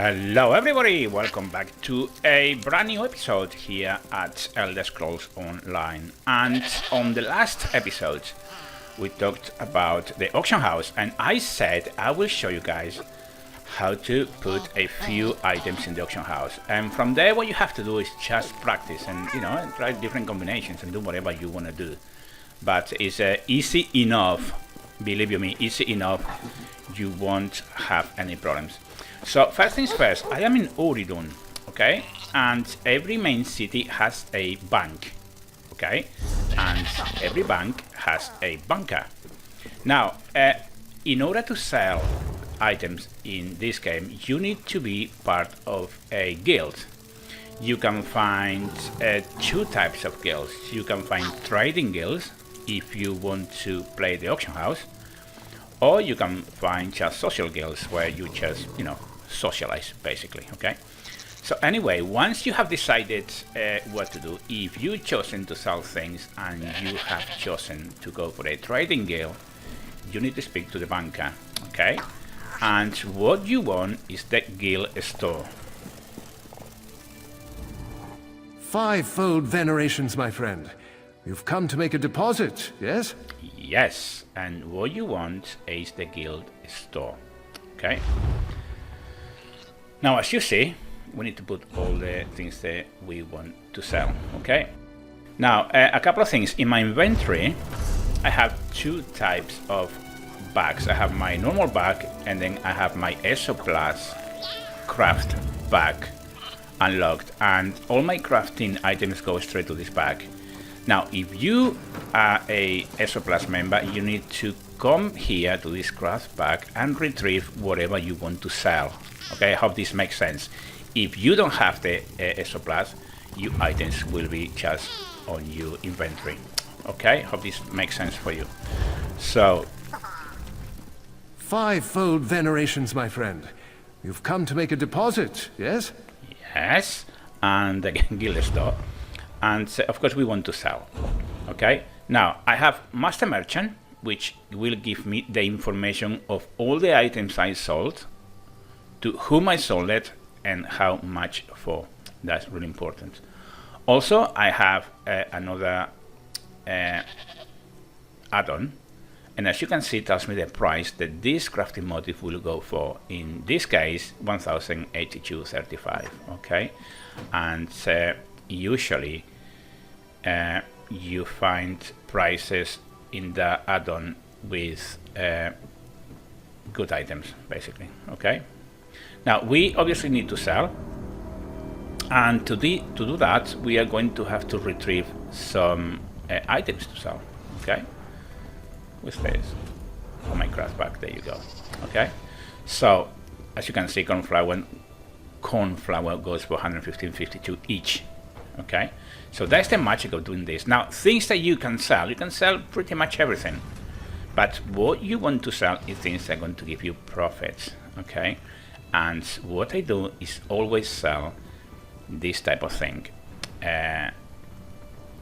Hello everybody, welcome back to a brand new episode here at Elder Scrolls Online. And on the last episode we talked about the auction house, and I said I will show you guys how to put a few items in the auction house, and from there what you have to do is just practice and try different combinations and do whatever you want to do. But it's easy enough, believe you me, easy enough. You won't have any problems. So first things first, I am in Uridun, okay? And every main city has a bank, okay? And every bank has a banker. Now, in order to sell items in this game, you need to be part of a guild. You can find two types of guilds. You can find trading guilds if you want to play the auction house, or you can find just social guilds where you just, socialize basically, okay? So anyway, once you have decided what to do, if you've chosen to sell things and you have chosen to go for a trading guild, you need to speak to the banker, okay? And what you want is the guild store. Fivefold venerations, my friend. You've come to make a deposit, yes? Yes, and what you want is the guild store, okay? Now, as you see, we need to put all the things that we want to sell, okay? Now, a couple of things. In my inventory, I have two types of bags. I have my normal bag, and then I have my Exoplus craft bag unlocked, and all my crafting items go straight to this bag. Now, if you are a Exoplus member, you need to come here to this craft bag and retrieve whatever you want to sell. Okay, I hope this makes sense. If you don't have the Exoplus, your items will be just on your inventory. Okay, hope this makes sense for you. So, fivefold venerations, my friend. You've come to make a deposit, yes? Yes, and the guild store. And of course we want to sell. Okay, now I have Master Merchant, which will give me the information of all the items I sold, to whom I sold it, and how much for. That's really important. Also, I have another add-on, and as you can see, it tells me the price that this crafting motif will go for. In this case, 1082.35. Okay, and usually you find prices in the add-on with good items, basically. Okay. Now we obviously need to sell, and to do that, we are going to have to retrieve some items to sell. Okay. With this, on my craft bag, there you go. Okay. So as you can see, cornflower goes for 115.52 each. Okay, so that's the magic of doing this. Now, things that you can sell pretty much everything, but what you want to sell is things that are going to give you profits. Okay, and what I do is always sell this type of thing,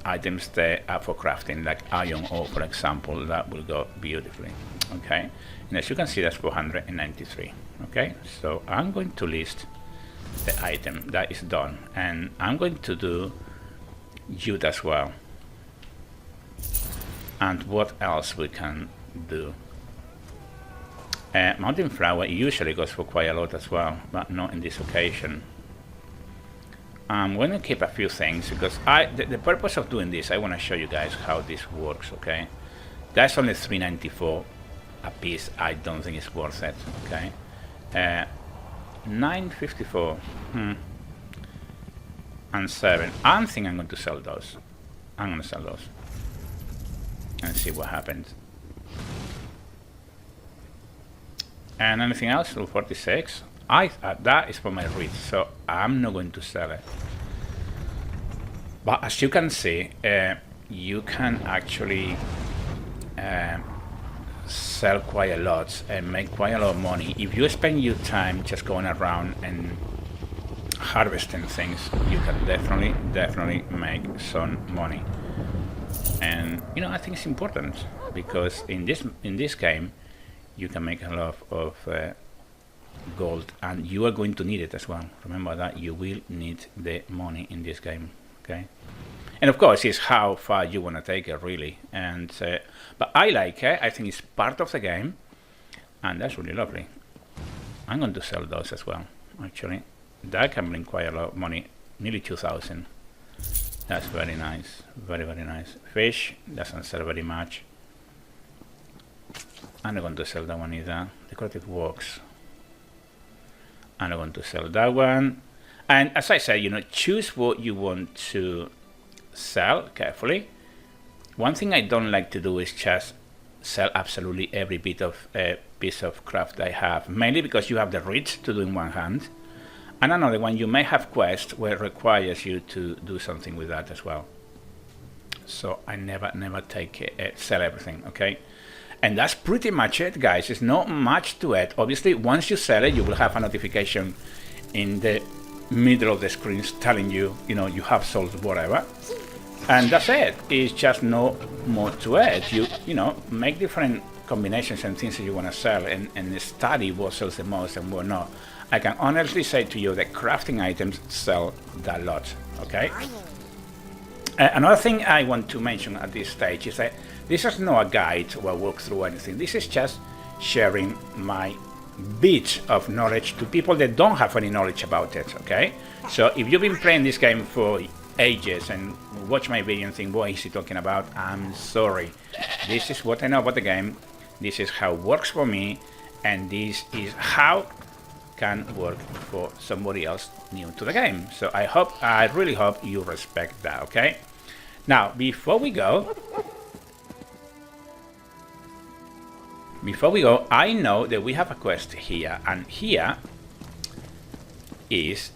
items that are for crafting, like iron ore, for example. That will go beautifully. Okay, and as you can see, that's 493. Okay, so I'm going to list the item that is done, and I'm going to do jute as well. And what else we can do? Mountain flower usually goes for quite a lot as well, but not in this occasion. I'm going to keep a few things because the purpose of doing this, I want to show you guys how this works. Okay, that's only 394 a piece. I don't think it's worth it. Okay, 954 and 7. I think I'm going to sell those. I'm going to sell those and see what happens. And anything else? 46. That is for my reach, so I'm not going to sell it. But as you can see, you can actually sell quite a lot and make quite a lot of money. If you spend your time just going around and harvesting things, you can definitely make some money. And I think it's important because in this game you can make a lot of gold, and you are going to need it as well. Remember that you will need the money in this game, okay? And of course, it's how far you want to take it, really. And but I like it. I think it's part of the game, and that's really lovely. I'm going to sell those as well, actually. That can bring quite a lot of money, nearly 2,000. That's very nice, very, very nice. Fish doesn't sell very much. I'm not going to sell that one either. Decorative works. I'm not going to sell that one. And as I said, you know, choose what you want to sell carefully. One thing I don't like to do is just sell absolutely every bit of piece of craft I have, mainly because you have the reach to do in one hand, and another one you may have quest where it requires you to do something with that as well. So I never take sell everything, okay? And that's pretty much it, guys. There's not much to it. Obviously, once you sell it, you will have a notification in the middle of the screen telling you, you know, you have sold whatever. And that's it. It's just no more to it. You know, make different combinations and things that you want to sell, and study what sells the most and what not. I can honestly say to you that crafting items sell that lot, okay? Another thing I want to mention at this stage is that this is not a guide or a walkthrough or anything. This is just sharing my bit of knowledge to people that don't have any knowledge about it, okay? So if you've been playing this game for ages and watch my video and think, what is he talking about? I'm sorry. This is what I know about the game. This is how it works for me, and this is how can work for somebody else new to the game. So I really hope you respect that, okay? Now, before we go, I know that we have a quest here, and here is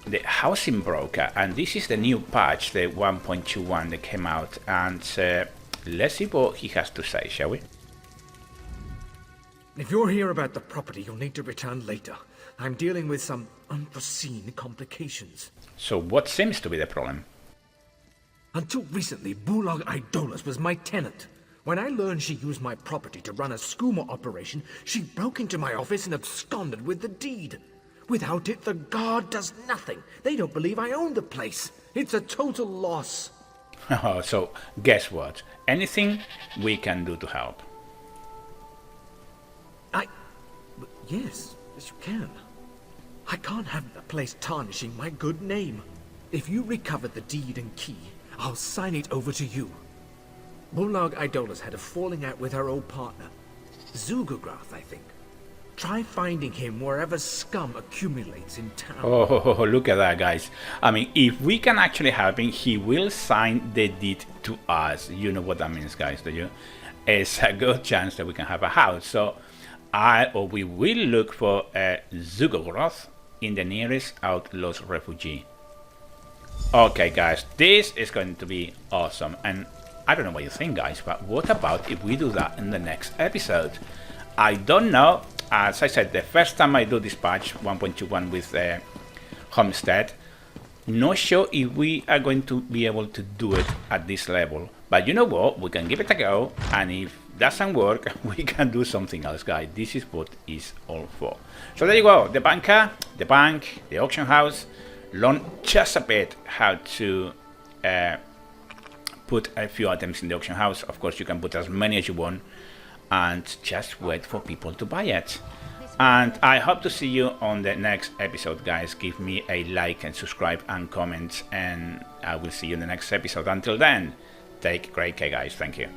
the housing broker, and this is the new patch, the 1.21 that came out, and let's see what he has to say, shall we? If you're here about the property, you'll need to return later. I'm dealing with some unforeseen complications. So what seems to be the problem? Until recently, Bulag Idolas was my tenant. When I learned she used my property to run a skooma operation, she broke into my office and absconded with the deed. Without it, the guard does nothing. They don't believe I own the place. It's a total loss. Oh, so guess what? Anything we can do to help. Yes, you can. I can't have the place tarnishing my good name. If you recover the deed and key, I'll sign it over to you. Bulag Idolas had a falling out with her old partner, Zugograth, I think. Try finding him wherever scum accumulates in town. Oh, look at that, guys. I mean, if we can actually help him, he will sign the deed to us. You know what that means, guys, do you? It's a good chance that we can have a house. So we will look for Zugograth in the nearest outlaws refugee. Okay, guys, this is going to be awesome. And I don't know what you think, guys, but what about if we do that in the next episode? I don't know. As I said, the first time I do this patch 1.21 with Homestead, not sure if we are going to be able to do it at this level. But you know what? We can give it a go, and if doesn't work, we can do something else, guys. This is what it's all for. So there you go. The banker, the bank, the auction house. Learn just a bit how to put a few items in the auction house. Of course, you can put as many as you want, and just wait for people to buy it. And I hope to see you on the next episode, guys. Give me a like and subscribe and comment, and I will see you in the next episode. Until then, take great care, guys. Thank you.